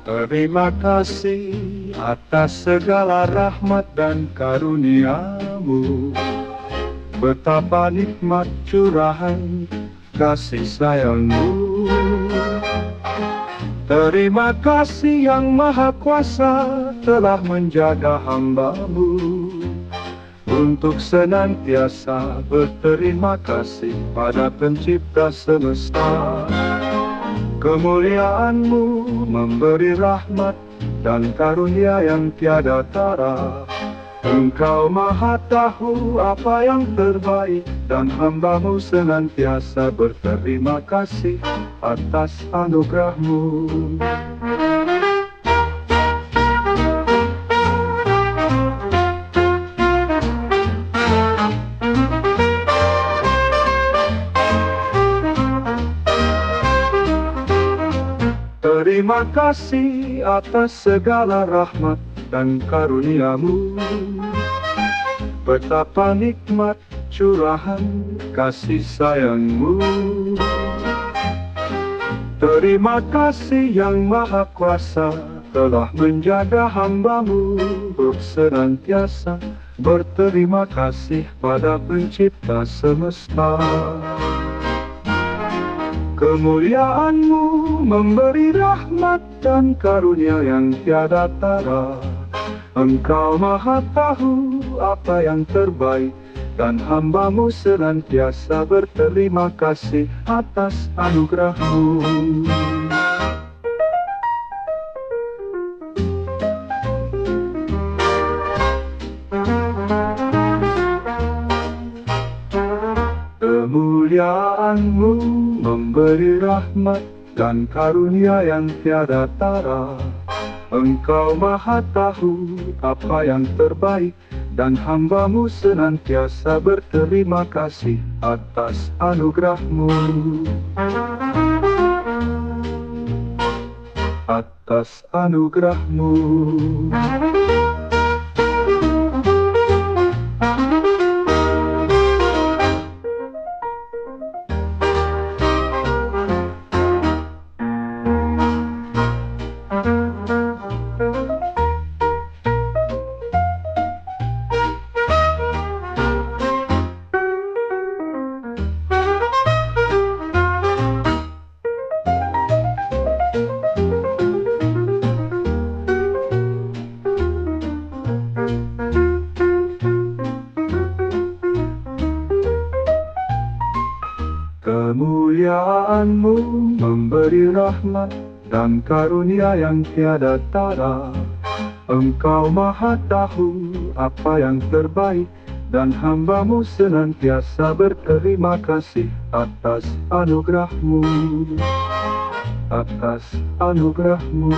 Terima kasih atas segala rahmat dan karunia-Mu. Betapa nikmat curahan kasih sayang-Mu. Terima kasih yang Maha Kuasa telah menjaga hamba-Mu, untuk senantiasa berterima kasih pada Pencipta semesta. Kemuliaan-Mu memberi rahmat dan karunia yang tiada tara. Engkau Maha tahu apa yang terbaik, dan hamba-Mu senantiasa berterima kasih atas anugerah-Mu. Terima kasih atas segala rahmat dan karunia-Mu. Betapa nikmat curahan kasih sayang-Mu. Terima kasih yang Maha Kuasa telah menjaga hamba-Mu, untuk senantiasa berterima kasih pada Pencipta semesta. Kemuliaan-Mu memberi rahmat dan karunia yang tiada tara. Engkau Maha tahu apa yang terbaik, dan hamba-Mu senantiasa berterima kasih atas anugerah-Mu. Kemuliaan-Mu memberi rahmat dan karunia yang tiada tara. Engkau Maha tahu apa yang terbaik, dan hamba-Mu senantiasa berterima kasih atas anugerah-Mu. Atas anugerah-Mu. Kemuliaan-Mu memberi rahmat dan karunia yang tiada tara. Engkau Maha tahu apa yang terbaik, dan hamba-Mu senantiasa berterima kasih atas anugerah-Mu. Atas anugerah-Mu.